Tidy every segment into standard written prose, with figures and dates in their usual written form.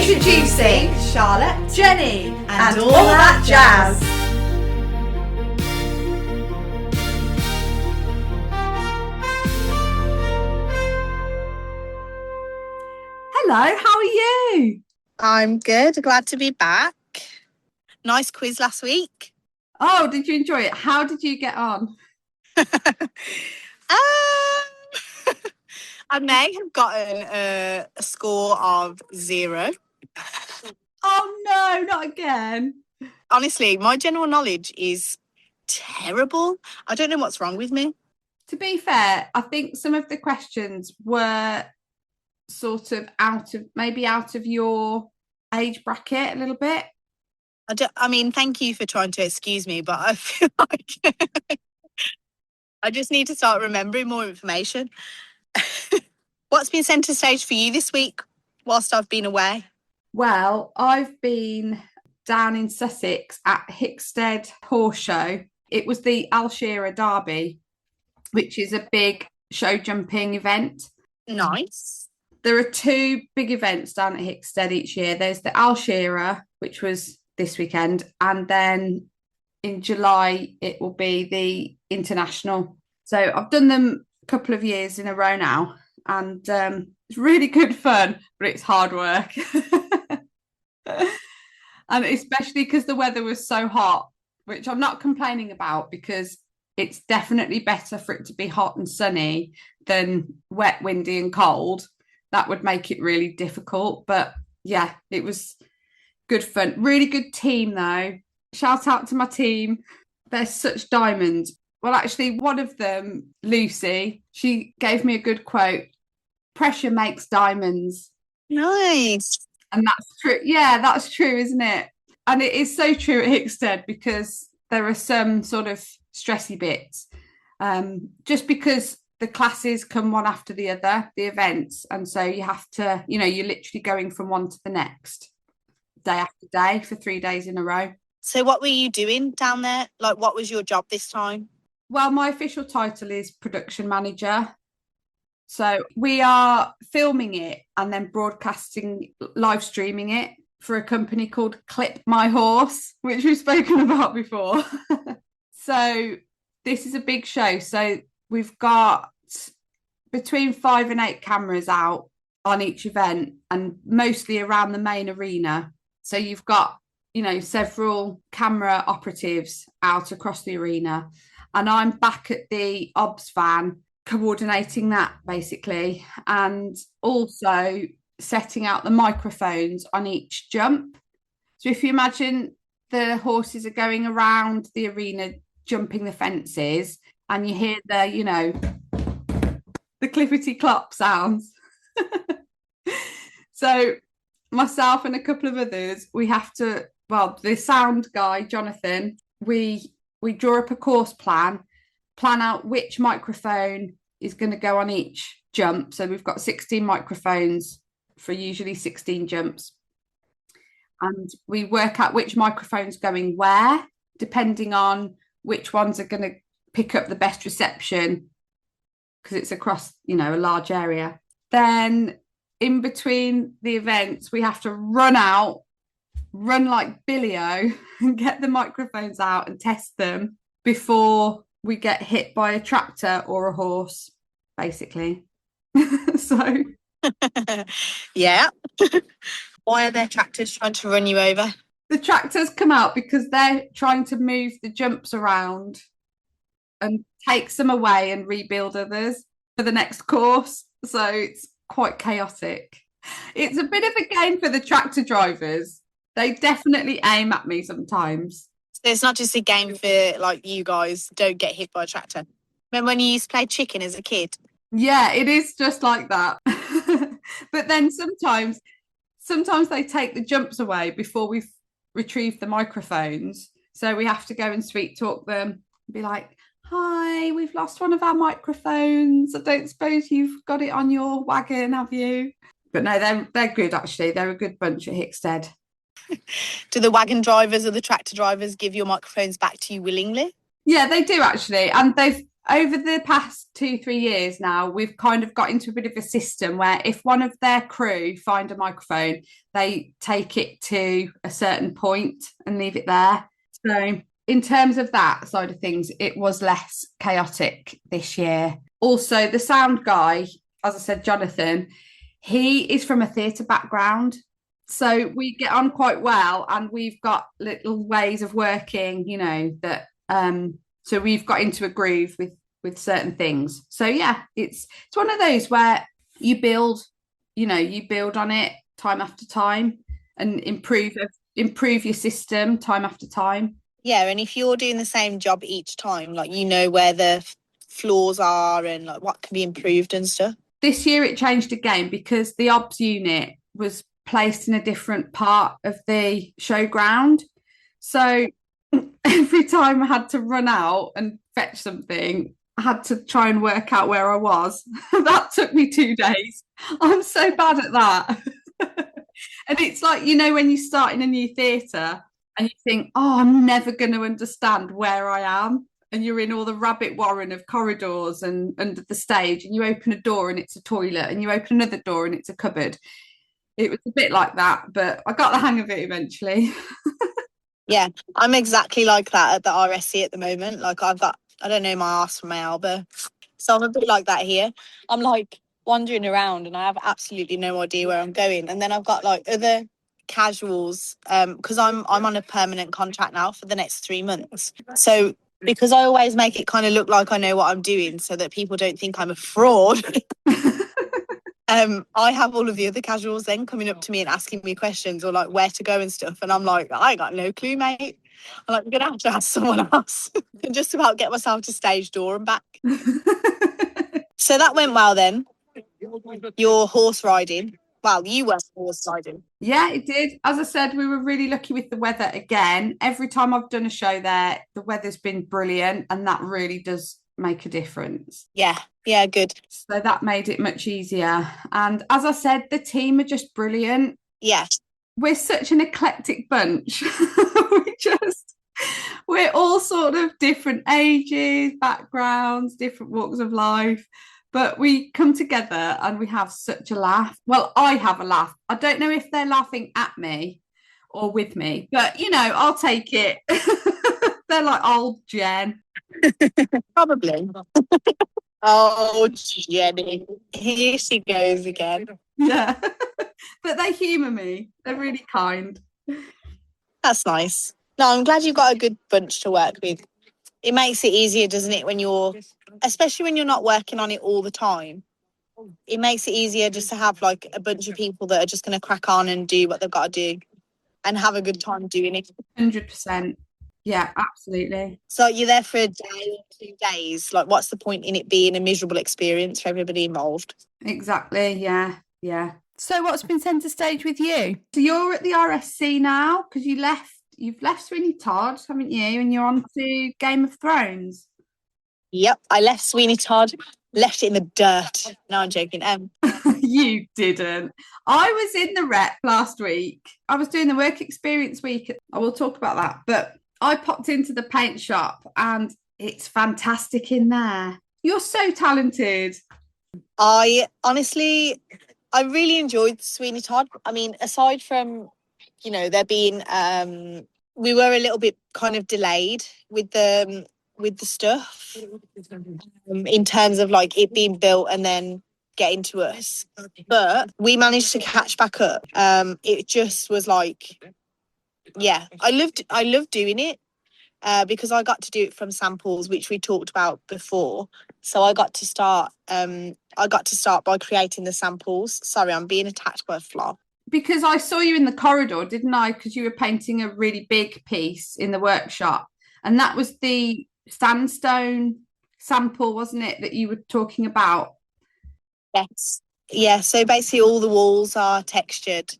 Introducing Charlotte, Jenny, and all that jazz. Hello, how are you? I'm good. Glad to be back. Nice quiz last week. Oh, did you enjoy it? How did you get on? I may have gotten a score of 0. Oh no, not again. Honestly, my general knowledge is terrible. I don't know what's wrong with me. To be fair, I think some of the questions were sort of out of your age bracket a little bit. I mean, thank you for trying to excuse me, but I feel like I just need to start remembering more information. What's been centre stage for you this week whilst I've been away? Well, I've been down in Sussex at Hickstead Horse Show. It was the Al Shearer Derby, which is a big show jumping event. Nice. There are 2 big events down at Hickstead each year. There's the Al Shearer, which was this weekend, and then in July it will be the International. So I've done them a couple of years in a row now, and it's really good fun, but it's hard work. And especially because the weather was so hot, which I'm not complaining about, because it's definitely better for it to be hot and sunny than wet, windy and cold. That would make it really difficult. But yeah, it was good fun. Really good team though. Shout out to my team. They're such diamonds. Well, actually, one of them, Lucy, she gave me a good quote. Pressure makes diamonds. Nice. And that's true. Yeah, that's true, isn't it? And it is so true at Hickstead, because there are some sort of stressy bits. Just because the classes come one after the other, the events. And so you have to, you're literally going from one to the next, day after day, for 3 days in a row. So what were you doing down there? Like, what was your job this time? Well, my official title is production manager. So we are filming it and then broadcasting, live streaming it for a company called Clip My Horse, which we've spoken about before. So this is a big show. So we've got between 5 and 8 cameras out on each event, and mostly around the main arena. So you've got, several camera operatives out across the arena. And I'm back at the obs van, coordinating that basically, and also setting out the microphones on each jump. So if you imagine the horses are going around the arena jumping the fences, and you hear the clippity clop sounds. So myself and a couple of others, we have to, the sound guy Jonathan, we draw up a course plan out which microphone is going to go on each jump. So we've got 16 microphones for usually 16 jumps. And we work out which microphone's going where, depending on which ones are going to pick up the best reception, because it's across, a large area. Then in between the events, we have to run like Billy-O and get the microphones out and test them before we get hit by a tractor or a horse, basically. So yeah. Why are there tractors trying to run you over? The tractors come out because they're trying to move the jumps around and take some away and rebuild others for the next course. So it's quite chaotic. It's a bit of a game for the tractor drivers. They definitely aim at me sometimes. So it's not just a game for, like, you guys don't get hit by a tractor. Remember when you used to play chicken as a kid? Yeah, it is just like that. But then sometimes they take the jumps away before we've retrieved the microphones. So we have to go and sweet talk them and be like, hi, we've lost one of our microphones. I don't suppose you've got it on your wagon, have you? But no, they're good, actually. They're a good bunch at Hickstead. Do the wagon drivers or the tractor drivers give your microphones back to you willingly? Yeah, they do, actually. And they've over the past 2-3 years now, we've kind of got into a bit of a system where if one of their crew find a microphone, they take it to a certain point and leave it there. So, in terms of that side of things, it was less chaotic this year. Also, the sound guy, as I said, Jonathan, he is from a theatre background. So we get on quite well and we've got little ways of working, that so we've got into a groove with certain things. So yeah, it's one of those where you build, you build on it time after time and improve your system time after time. Yeah, and if you're doing the same job each time, like you know where the flaws are and like what can be improved and stuff. This year it changed again because the obs unit was placed in a different part of the showground. So every time I had to run out and fetch something, I had to try and work out where I was. That took me 2 days. I'm so bad at that. And it's like, when you start in a new theatre and you think, oh, I'm never going to understand where I am. And you're in all the rabbit warren of corridors and under the stage, and you open a door and it's a toilet, and you open another door and it's a cupboard. It was a bit like that, but I got the hang of it eventually. Yeah, I'm exactly like that at the RSC at the moment. Like I don't know my ass from my elbow. So I'm a bit like that here. I'm like wandering around and I have absolutely no idea where I'm going. And then I've got like other casuals, because I'm on a permanent contract now for the next 3 months. So because I always make it kind of look like I know what I'm doing so that people don't think I'm a fraud. I have all of the other casuals then coming up to me and asking me questions or like where to go and stuff. And I'm like, I got no clue, mate. I'm like, I'm going to have to ask someone else and just about get myself to stage door and back. So that went well then. Your horse riding. Well, you were horse riding. Yeah, it did. As I said, we were really lucky with the weather again. Every time I've done a show there, the weather's been brilliant, and that really does make a difference. Yeah, good. So that made it much easier. And as I said, the team are just brilliant. Yeah. We're such an eclectic bunch. We're all sort of different ages, backgrounds, different walks of life. But we come together and we have such a laugh. Well, I have a laugh. I don't know if they're laughing at me or with me, but I'll take it. They're like old Jen. Probably. Oh, Jenny. Here she goes again. Yeah. But they humour me. They're really kind. That's nice. No, I'm glad you've got a good bunch to work with. It makes it easier, doesn't it, especially when you're not working on it all the time. It makes it easier just to have like a bunch of people that are just going to crack on and do what they've got to do and have a good time doing it. 100%. Yeah, absolutely. So you're there for a day or 2 days. Like, what's the point in it being a miserable experience for everybody involved? Exactly. Yeah. So what's been centre stage with you? So you're at the RSC now because you've left Sweeney Todd, haven't you? And you're on to Game of Thrones. Yep, I left Sweeney Todd, left it in the dirt. No, I'm joking. You didn't. I was in the rep last week. I was doing the work experience week. I will talk about that. But I popped into the paint shop and it's fantastic in there. You're so talented. I really enjoyed Sweeney Todd. I mean, aside from, there being, we were a little bit kind of delayed with the stuff in terms of like it being built and then getting to us. But we managed to catch back up. It just was like, yeah, I loved doing it because I got to do it from samples, which we talked about before. So I got to start by creating the samples. Sorry, I'm being attacked by a fly. Because I saw you in the corridor, didn't I? Because you were painting a really big piece in the workshop. And that was the sandstone sample, wasn't it, that you were talking about? Yes. Yeah, so basically all the walls are textured.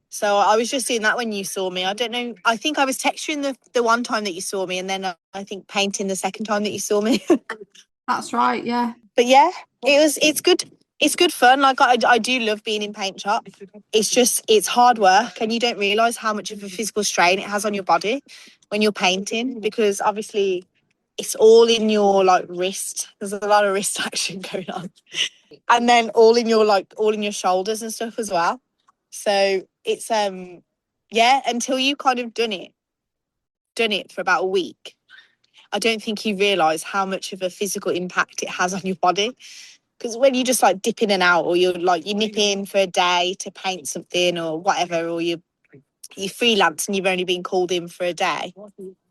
So I was just doing that when you saw me. I don't know. I think I was texturing the one time that you saw me, and then I think painting the second time that you saw me. That's right, yeah. But yeah, it's good. It's good fun. Like I do love being in paint shop. It's hard work, and you don't realise how much of a physical strain it has on your body when you're painting, because obviously it's all in your like wrist. There's a lot of wrist action going on. And then all in your shoulders and stuff as well. So it's yeah, until you kind of done it for about a week, I don't think you realise how much of a physical impact it has on your body. Because when you just like dip in and out, or you nip in for a day to paint something or whatever, or you freelance and you've only been called in for a day,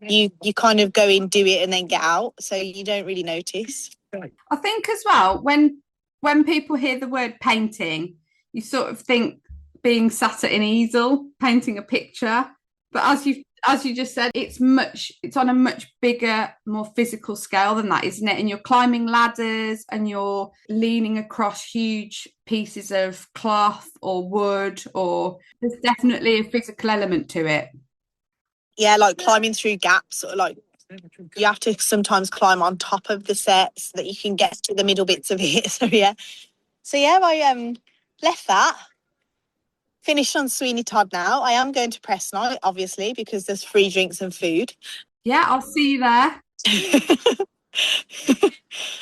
you kind of go in, do it, and then get out. So you don't really notice. I think as well, when people hear the word painting, you sort of think being sat at an easel painting a picture. But as you just said, it's on a much bigger, more physical scale than that, isn't it? And you're climbing ladders and you're leaning across huge pieces of cloth or wood, or there's definitely a physical element to it. Yeah, like climbing through gaps, or like you have to sometimes climb on top of the set so that you can get to the middle bits of it. So yeah, I left that. Finished on Sweeney Todd now. I am going to press night, obviously, because there's free drinks and food. Yeah, I'll see you there.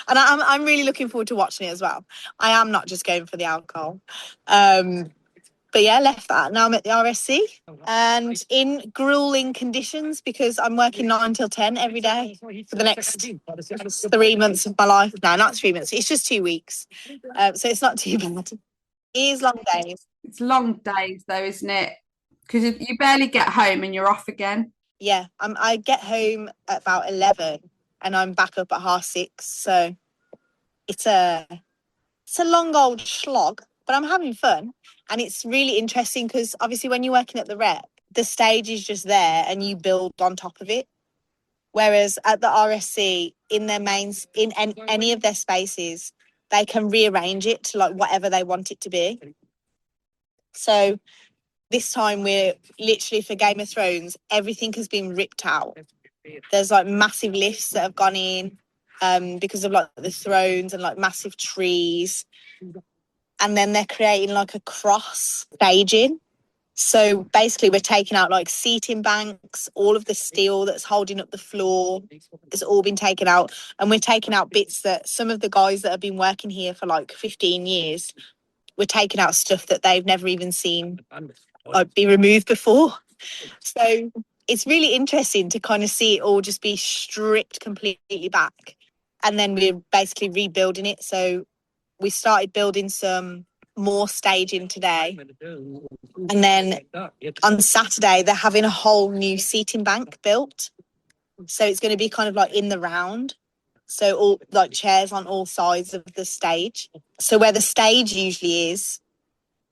And I'm really looking forward to watching it as well. I am not just going for the alcohol. But yeah, left that. Now I'm at the RSC and in grueling conditions because I'm working 9 till 10 every day for the next 3 months of my life. No, not 3 months. It's just 2 weeks. So it's not too bad. It is long days. It's long days though, isn't it? Because you barely get home and you're off again. Yeah, I get home at about 11 and I'm back up at 6:30. So it's a long old slog, but I'm having fun. And it's really interesting because obviously when you're working at the Rep, the stage is just there and you build on top of it. Whereas at the RSC, in any of their spaces, they can rearrange it to like whatever they want it to be. So this time we're literally, for Game of Thrones, everything has been ripped out. There's like massive lifts that have gone in because of like the thrones and like massive trees. And then they're creating like a cross staging. So basically we're taking out like seating banks, all of the steel that's holding up the floor has all been taken out. And we're taking out bits that some of the guys that have been working here for like 15 years, we're taking out stuff that they've never even seen like be removed before. So it's really interesting to kind of see it all just be stripped completely back. And then we're basically rebuilding it. So we started building some more staging today. And then on Saturday, they're having a whole new seating bank built. So it's going to be kind of like in the round. So all like chairs on all sides of the stage. So where the stage usually is,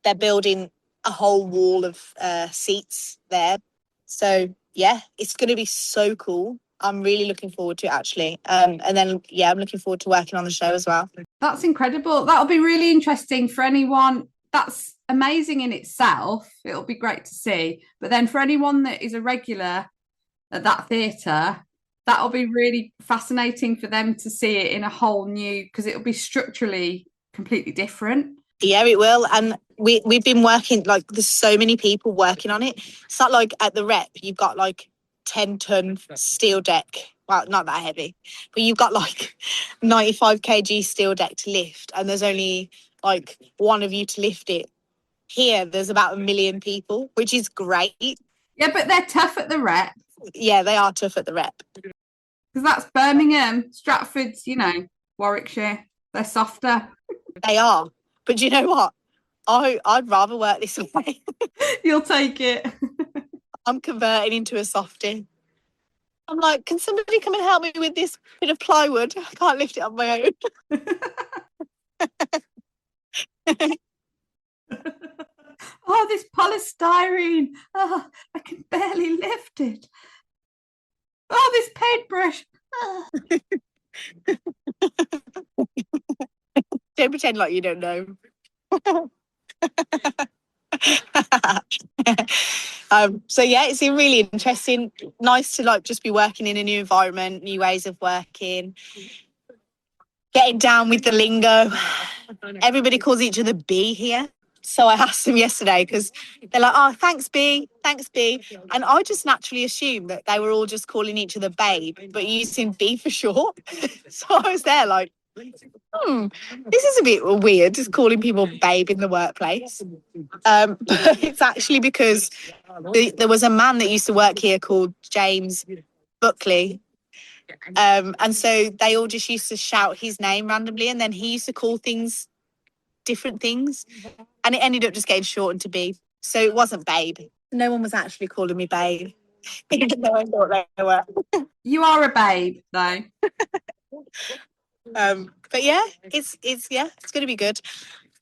they're building a whole wall of seats there. So yeah, it's going to be so cool. I'm really looking forward to it, actually. And then, yeah, I'm looking forward to working on the show as well. That's incredible. That'll be really interesting for anyone. That's amazing in itself. It'll be great to see. But then for anyone that is a regular at that theatre, that'll be really fascinating for them to see it in a whole new, because it'll be structurally completely different. Yeah, it will. And we've been working, like, there's so many people working on it. It's not like at the Rep, you've got like 10-ton steel deck. Well, not that heavy, but you've got like 95 kg steel deck to lift, and there's only like one of you to lift it. Here, there's about 1 million people, which is great. Yeah, but they're tough at the Rep. Yeah, they are tough at the Rep. Because that's Birmingham, Stratford's, Warwickshire. They're softer. They are. But do you know what? I'd rather work this way. You'll take it. I'm converting into a softie. I'm like, can somebody come and help me with this bit of plywood? I can't lift it on my own. Oh, this polystyrene. Oh, I can barely lift it. Oh, this paintbrush. Oh. Don't pretend like you don't know. So yeah, it's been really interesting. Nice to like just be working in a new environment, new ways of working, getting down with the lingo. Everybody calls each other B here. So I asked them yesterday because they're like, oh, thanks, B. Thanks, B. And I just naturally assumed that they were all just calling each other babe, but using B for short. So I was there like, this is a bit weird, just calling people babe in the workplace. But it's actually because there was a man that used to work here called James Buckley. And so they all just used to shout his name randomly, and then he used to call things different things, and it ended up just getting shortened to B. So it wasn't babe. No one was actually calling me babe. Even though I thought they were. You are a babe, though. But yeah, it's going to be good.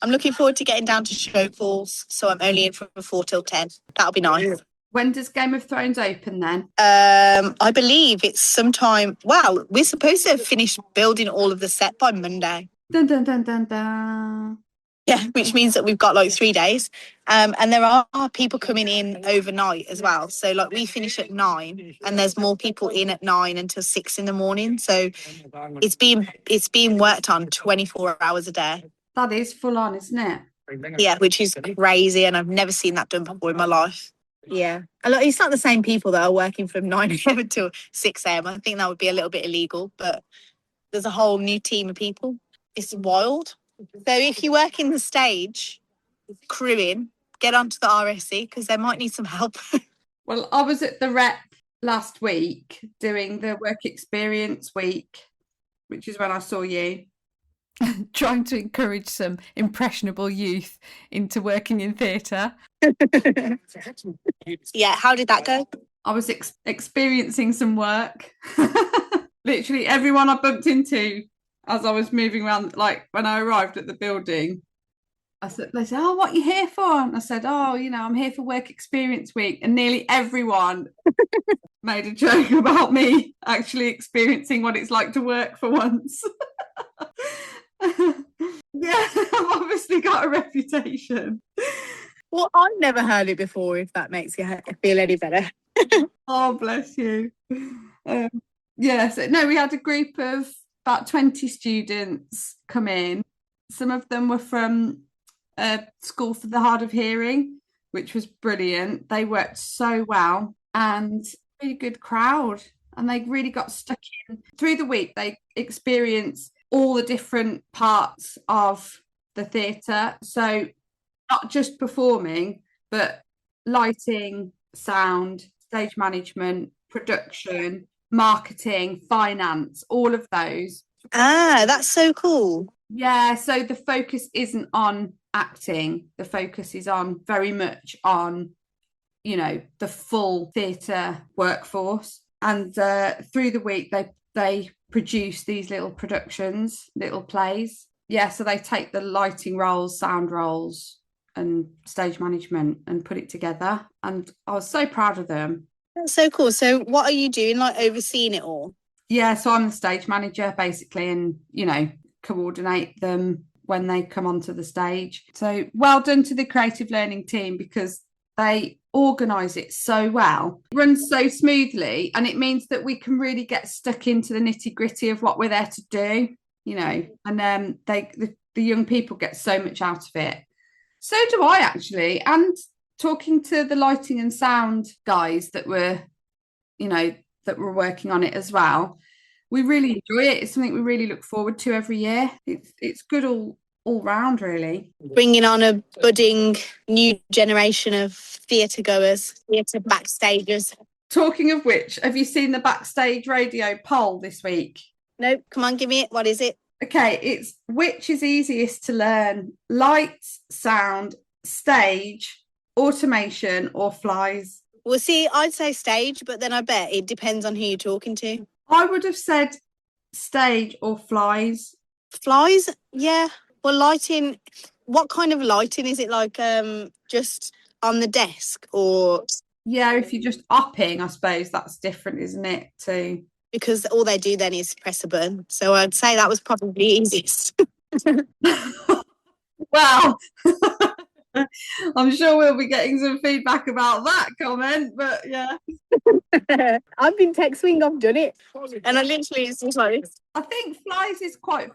I'm looking forward to getting down to show calls, so I'm only in from 4 till 10. That'll be nice. When does Game of Thrones open then? I believe it's sometime. Well, we're supposed to have finished building all of the set by Monday. Dun, dun, dun, dun, dun. Yeah, which means that we've got like 3 days. And there are people coming in overnight as well. So like we finish at 9 and there's more people in at 9 until 6 in the morning. So it's being worked on 24 hours a day. That is full on, isn't it? Yeah, which is crazy. And I've never seen that done before in my life. Yeah. It's not the same people that are working from 9 a.m. till 6 a.m. I think that would be a little bit illegal, but there's a whole new team of people. It's wild. So if you work in the stage, crewing, get onto the RSC because they might need some help. Well, I was at the Rep last week doing the work experience week, which is when I saw you. Trying to encourage some impressionable youth into working in theatre. Yeah, how did that go? I was experiencing some work. Literally everyone I bumped into as I was moving around, like when I arrived at the building, they said, oh, what are you here for? And I said, oh, I'm here for work experience week. And nearly everyone made a joke about me actually experiencing what it's like to work for once. Yeah, I've obviously got a reputation. Well, I've never heard it before, if that makes you feel any better. Oh, bless you. So we had a group of about 20 students come in. Some of them were from School for the Hard of Hearing, which was brilliant. They worked so well and really good crowd, and they really got stuck in. Through the week, they experienced all the different parts of the theatre. So not just performing, but lighting, sound, stage management, production, marketing, finance, all of those. Ah, that's so cool. Yeah, so the focus isn't on acting. The focus is on very much on, the full theatre workforce. And through the week, they produce these little productions, little plays. Yeah, so they take the lighting roles, sound roles, and stage management and put it together. And I was so proud of them. That's so cool. So what are you doing, like overseeing it all? Yeah, so I'm the stage manager basically, and coordinate them when they come onto the stage. So well done to the creative learning team, because they organise it so well. It runs so smoothly, and it means that we can really get stuck into the nitty-gritty of what we're there to do, and the young people get so much out of it. So do I, actually. And talking to the lighting and sound guys that were working on it as well, we really enjoy it. It's something we really look forward to every year. It's good all round, really. Bringing on a budding new generation of theatre goers, theatre backstagers. Talking of which, have you seen the Backstage Radio poll this week? No, come on, give me it. What is it? Okay, it's which is easiest to learn? Lights, sound, stage, automation, or flies? Well, see, I'd say stage, but then I bet it depends on who you're talking to. I would have said stage or flies. Flies? Yeah. Well, lighting, what kind of lighting? Is it like just on the desk, or? Yeah, if you're just upping, I suppose that's different, isn't it? Too. Because all they do then is press a button. So I'd say that was probably easiest. Well, I'm sure we'll be getting some feedback about that comment, but yeah. I've been texting, I've done it. And I literally, it's just like this. I think flies is quite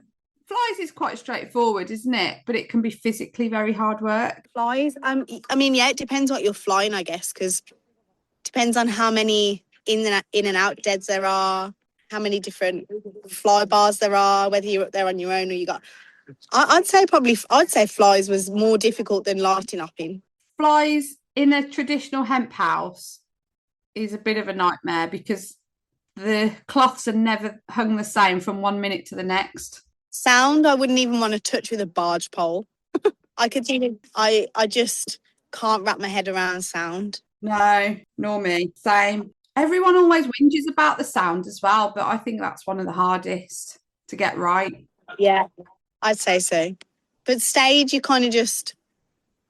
Flies is quite straightforward, isn't it? But it can be physically very hard work. Flies. I mean, yeah, it depends what you're flying, I guess, because depends on how many in and out deads there are, how many different fly bars there are, whether you're up there on your own or you got. I'd say flies was more difficult than lighting up in. Flies in a traditional hemp house is a bit of a nightmare because the cloths are never hung the same from 1 minute to the next. Sound, I wouldn't even want to touch with a barge pole. I just can't wrap my head around sound. No, nor me. Same. Everyone always whinges about the sound as well, but I think that's one of the hardest to get right. Yeah, I'd say so. But stage, you kind of just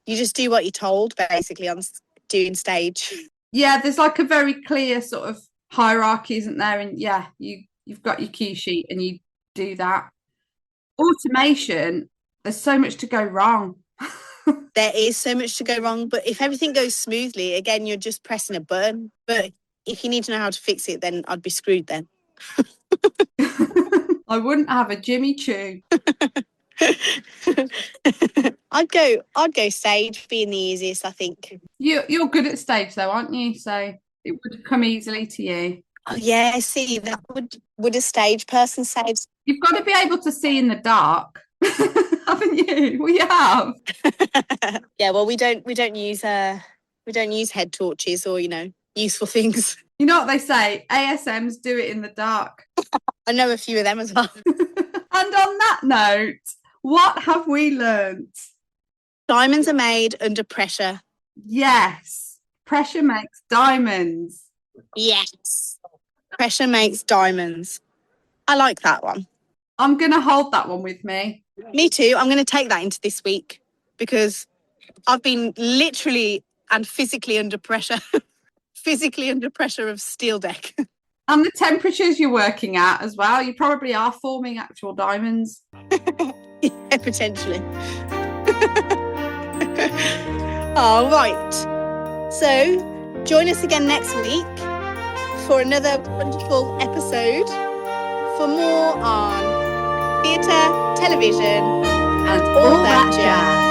do what you're told, basically, on doing stage. Yeah, there's like a very clear sort of hierarchy, isn't there? And yeah, you've got your cue sheet and you do that. Automation, there's so much to go wrong. There is so much to go wrong, but if everything goes smoothly, again, you're just pressing a button. But if you need to know how to fix it, then I'd be screwed then. I wouldn't have a Jimmy Choo. I'd go stage being the easiest, I think. You're good at stage though, aren't you? So it would come easily to you. Oh yeah, see, that would a stage person say? You've got to be able to see in the dark, haven't you? We have. Yeah, well, we don't use head torches or useful things. You know what they say? ASMs do it in the dark. I know a few of them as well. And on that note, what have we learnt? Diamonds are made under pressure. Yes, pressure makes diamonds. Yes, pressure makes diamonds. I like that one. I'm going to hold that one with me. Me too. I'm going to take that into this week because I've been literally and physically under pressure. Physically under pressure of steel deck. And the temperatures you're working at as well. You probably are forming actual diamonds. Yeah, potentially. All right. So join us again next week for another wonderful episode for more on theatre, television, And all that jazz.